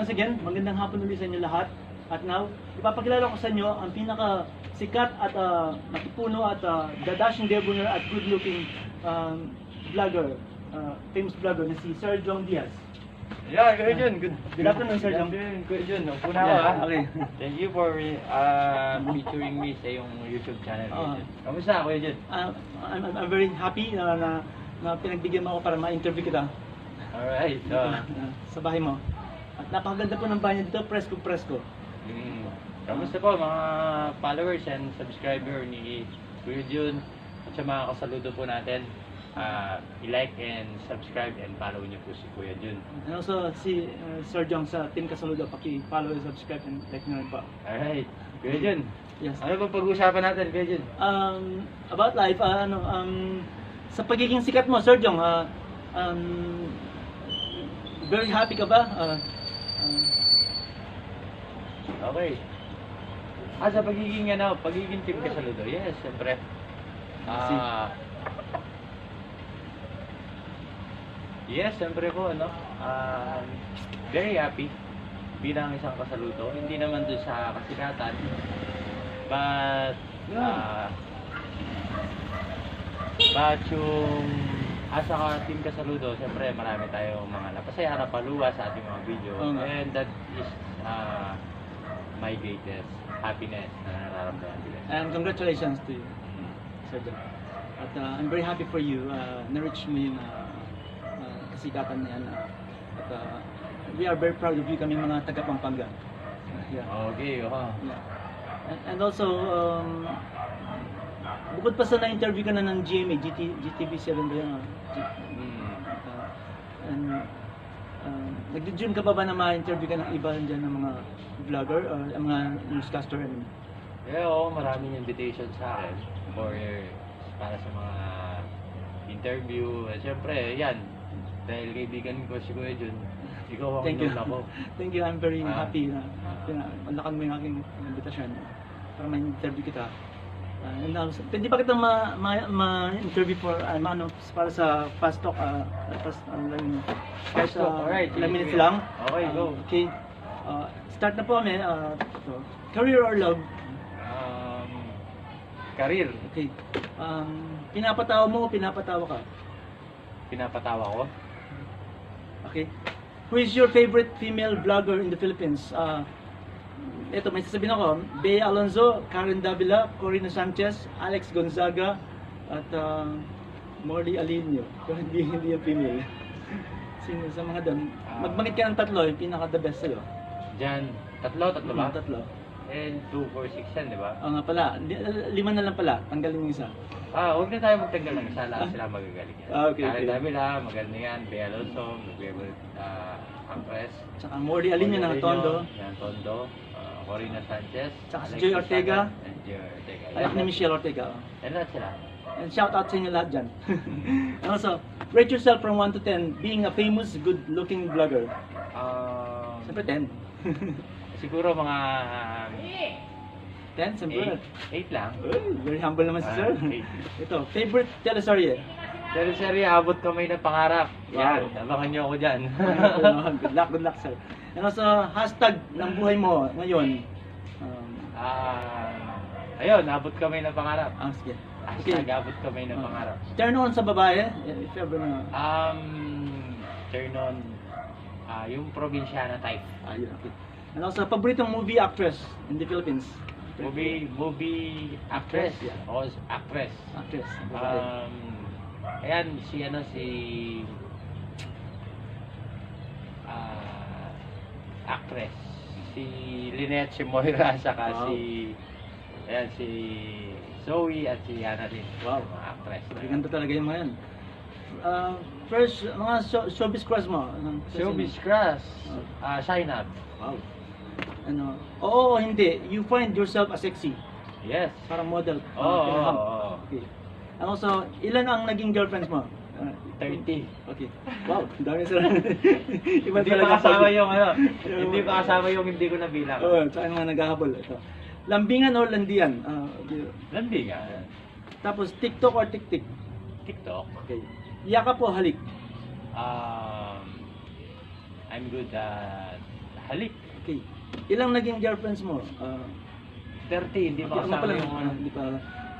once again, magandang hapon ulit sa inyo lahat. At now, ipapakilala ko sa inyo ang pinaka sikat at matipuno at the dashing debonair at good-looking vlogger, famous vlogger na si Sir Jong Diaz. Yeah, Kuya Jun. Good afternoon, Sir Jong. Kuya Jun, una ko Yeah, okay. Thank you for featuring me sa iyong YouTube channel, Kuya Jun. Kamusta, Kuya Jun? I'm very happy na pinagbigyan mo ako para ma-interview kita Alright. sa bahay mo. At napakaganda po ng bahay niyo dito, presko. Kamusta po mga followers and subscriber ni Kuya Jun at sa mga kasaludo po natin. I-like and subscribe and follow niyo po si Kuya Jun. And also si Sir Jong sa Team Kasaludo, paki-follow and subscribe and like nyo rin po. Alright. Kuya Jun, Yes. ano ba pag-uusapan natin, Kuya Jun? About life, sa pagiging sikat mo, Sir Jong, very happy ka ba? Okay. Sa pagiging Team Kasaludo, yes, siyempre. Yes, siyempre po, very happy bilang isang kasaludo. Hindi naman dun sa kasikatan, but yung asa ka Team Kasaludo, siyempre marami tayong mga napasaya, napaluwa sa ating mga video. And that is my greatest happiness na nararamdaman ko. And congratulations to you, Sir Jong. At I'm very happy for you, na-reach mo yung kasikatan na yan. At we are very proud of you, kami mga taga Pampanga. Yeah. Okay, Yeah. And also, bukod pa sa na-interview ka na ng GMA, GTV7 ba yan? And nag-dream ka ba na ma-interview ka ng iba dyan ng mga vlogger or mga newscaster? Yeah, oo, maraming invitation sa akin para sa mga interview. Siyempre, yan, dahil kaibigan ko si Kuya Jun, ikaw ang known ako. Thank you, I'm very happy na panlakan mo yung aking invitation para ma-interview kita. And pwede ba kitang ma-interview para sa fast talk? Fast talk, alright. Ilang minutes lang? Okay, go. Okay. Start na po kami. Career or love? Career. Okay. Pinapatawa mo o pinapatawa ka? Pinapatawa ko. Okay. Who is your favorite female vlogger in the Philippines? Ito, may sasabihin ako. Bea Alonzo, Karen Davila, Corina Sanchez, Alex Gonzaga, at Morley Alinio. Pero hindi yung female. Sino sa mga doon? Magbanggit ka ng tatlo, yung pinaka-the best sa'yo. Diyan, tatlo ba? Tatlo. And 2, 4, 6 yan, di ba? Nga pala, 5 na lang pala. Tanggalin mo isa. Huwag na tayo magtanggal ng isa, lahat sila magagaling yan. Okay. Karen Davila, maganda yan. Bea Alonzo, favorite actress. Tsaka Morley Alinio ng Tondo. Yan, Tondo. Corina Sanchez. Tsaka si Alex Joy Ortega. And Joy Ortega. Anak ni Michelle Ortega. Yan lahat sila. And shout out sa inyo lahat dyan. And also, rate yourself from 1 to 10 being a famous, good-looking vlogger. Siyempre 10. Siguro mga 10, siyempre. 8 lang. Very humble naman si Sir. 8. Ito, favorite teleserye. Teleserye, Abot Kamay ng Pangarap. Yan, abangan nyo ako dyan. Good luck, Sir. And also, hashtag ng buhay mo ngayon. Ayun, Abot Kamay ng Pangarap. Sige. Hashtag Abot Kamay ng Pangarap. Turn on sa babae, if ever na. Turn on, yung probinsyana type. Ayun, okay. And also, paboritong movie actress in the Philippines. Movie actress. Yeah. O actress. Actress. Ayan, si actress. Si Lynette, si Moira, saka si Zoe at si Hannah din. Wow. Mga actress. Ganda talaga yung mga yan. First, mga showbiz crush mo. Showbiz crush. Shainab. Wow. Oo, hindi. You find yourself as sexy. Yes. Parang model. Oo. Okay. And also, ilan ang naging girlfriends mo? 30. Okay. Wow, dami sila. Hindi pa kasama yung hindi pa kasama yung hindi ko nabilang. Oo, saan mga naghahabol. Ito. Lambingan or landian? Lambingan. Tapos, TikTok or TikTik? TikTok. Okay. Yakap o halik? I'm good at Halik. Okay. Ilang naging girlfriends mo? 30, hindi pa okay, kasama yung ano. Hindi pa.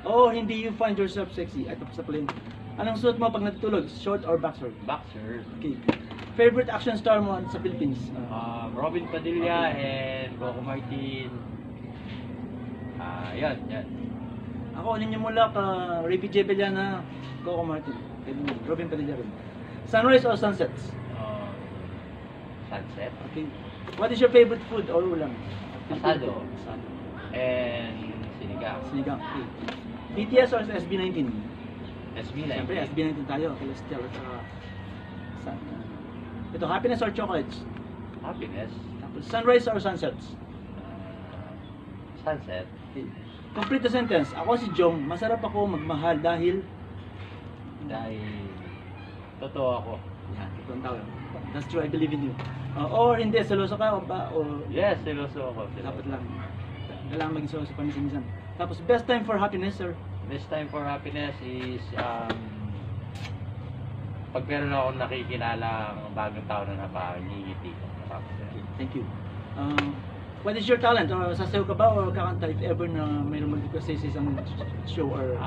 Oh, hindi you find yourself sexy. Ito pa sa plane. Anong suot mo pag natutulog? Short or boxer? Boxer. Okay. Favorite action star mo sa Philippines? Robin Padilla and Coco Martin. Yan. Ako, Ninyo Mulak, Ricky J. Bellana, Coco Martin. Robin Padilla rin. Sunrise or sunsets? Sunset. Okay. What is your favorite food or ulam? Asado. Asado. And sinigang. Sinigang. Okay. BTS or SB19? SB19. Siyempre, SB19 tayo. Celestial at saka... Ito, happiness or chocolates? Happiness. Tapos, sunrise or sunsets? Sunset. Okay. Complete the sentence. Ako si Jong, masarap ako magmahal dahil... Dahil totoo ako. Yan, ito ang tawag. That's true, I believe in you. Or hindi, seloso ka o ba? O Yes, seloso ako. dapat lang. Kailangan maging seloso paminsan-minsan. Tapos, best time for happiness, sir? Best time for happiness is pag meron akong nakikilala ang bagong tao na napangingiti ko. Okay, thank you. What is your talent? Or sasayaw ka ba o kakanta if ever na mayroong mag-request sa isang show or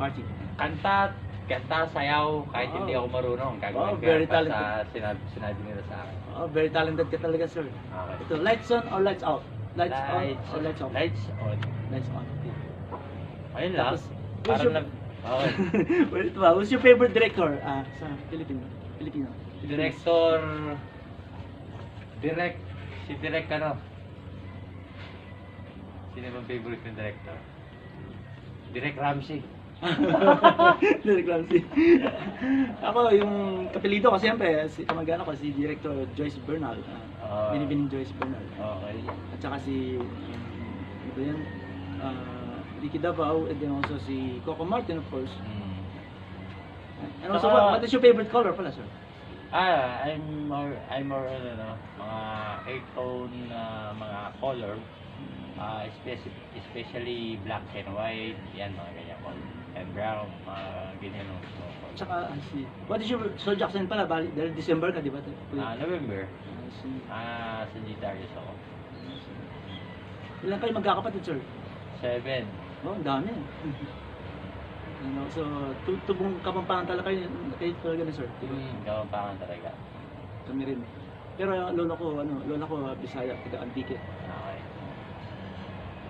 party? Kanta, sayaw, kahit hindi ako marunong. Gagawin very ko talented. sa sinabi nila sa akin. Oh, very talented ka talaga, sir. Okay. Ito, lights on or lights out? Lights on or lights off? Lights on. Lights on. Okay. Ayun lang. Tapos, Parang nag... Okay. Well, ito ba? Who's your favorite director sa Filipino? Director... Si Direk ano? Sino bang favorite ng director? Direk Ramsey. Direk Ramsey. Ako, yung kapilido ko siyempre, kamag-anak ko, si Director Joyce Bernal. Binibining Joyce Bernal. Okay. At saka si, ito yan, Ricky Davao, and then also si Coco Martin, of course. And also, what is your favorite color pala, sir? I'm more mga earth tone mga color. Especially black and white, yan mga ganyan po. And brown, mga ganyan no. Tsaka, what is your zodiac sign pala? Dahil December ka, di ba? November. Si, Sagittarius ako. ilan kayo magkakapatid, sir? 7. Oh, ang dami. So, tubong Kapampangan talaga kayo talaga na, sir. Kapampangan talaga. Kami rin. Pero lola ko Bisaya, taga Antique. Okay.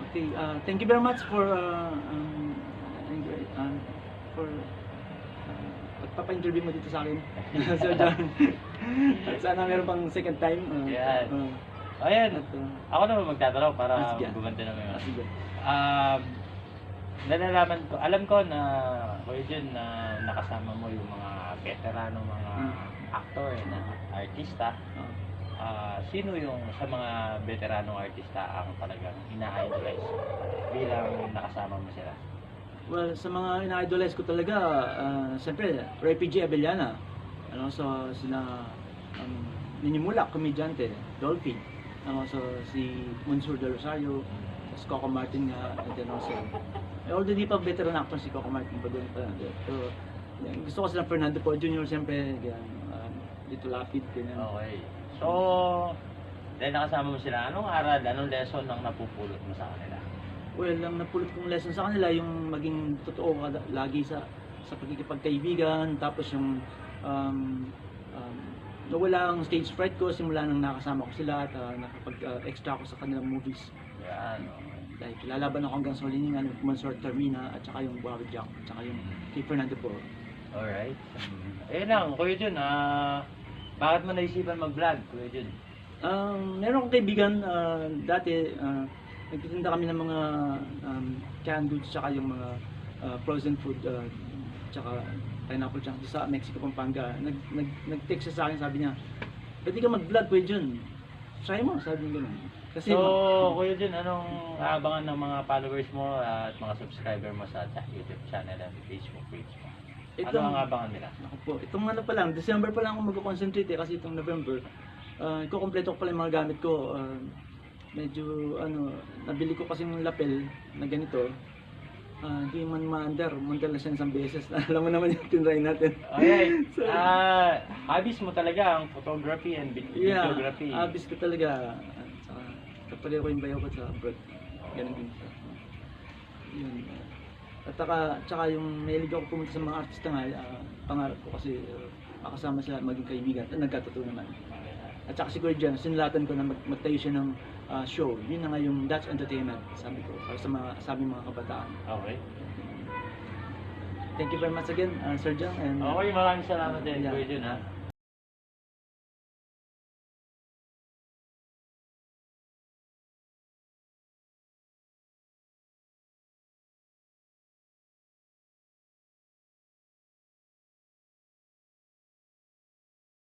Okay, thank you very much for pagpapa-interview mo dito sa akin. So, John, at sana meron pang second time. Yan. Ayan. Ako naman magtatanong para sige. gumanda naman yun. Sige. Nalalaman ko, alam ko na Kuya Jun na nakasama mo yung mga veterano, mga actor na artista. Sino yung sa mga veteranong artista ang talagang ina-idolize bilang nakasama mo sila? Well, sa mga ina-idolize ko talaga, siyempre, Refugee Abellana. So, sina Ninyo Mulak, komedyante, Dolphy. So, si Monsur de Rosario, si Coco Martin nga, and then also, already pa veteran actor si Coco Martin, bago pa. So, gusto ko sila Fernando Poe Jr. siyempre, Lito Lapid, ganyan. Okay. So, dahil nakasama mo sila, anong aral, anong lesson ang napupulot mo sa kanila? Well, ang napulot kong lesson sa kanila, yung maging totoo lagi sa pagkikipagkaibigan, tapos yung nawala ang stage fright ko simula nang nakasama ko sila at nakapag-extra ako sa kanilang movies. Yan. Dahil lalaban ako hanggang sa liningan ng Consort Termina at saka yung Buhawi Jack at saka yung kay Fernando Poe. Alright. Ayun lang, Kuya Jun, bakit mo naisipan mag-vlog, Kuya Jun? Meron akong kaibigan dati, nagtitinda kami ng mga canned goods tsaka yung mga frozen food tsaka pineapple tsaka sa Mexico, Pampanga. Nag-text siya sa akin, sabi niya, pwede ka mag-vlog, Kuya Jun. Try mo, sabi niya gano'n. Kasi Kuya Jun, anong aabangan ng mga followers mo at mga subscriber mo sa YouTube channel at Facebook page mo? Ano ang abangan nila? Ako po, itong pa lang, December pa lang ako mag-concentrate kasi itong November, ikukompleto ko pala yung mga gamit ko. Medyo, nabili ko kasi yung lapel na ganito. Hindi man maandar, muntal na siya isang beses. Alam mo naman yung tinry natin. Okay. Hobbies mo talaga ang photography and videography. Abis ko talaga. Kapali ko yung bayaw ko sa abroad. Ganun din siya. Yun. At tsaka yung mahilig ako pumunta sa mga artista nga, pangarap ko kasi makasama sila maging kaibigan at nagkatotoo naman. At saka si Kuya Jan, sinulatan ko na magtayo siya ng show. Yun na nga yung Dutch Entertainment, sabi ko, para sa aming mga kabataan. Okay. Thank you very much again, Sir Jan. And, Okay, maraming salamat din, Yeah. Kuya Jun, ha.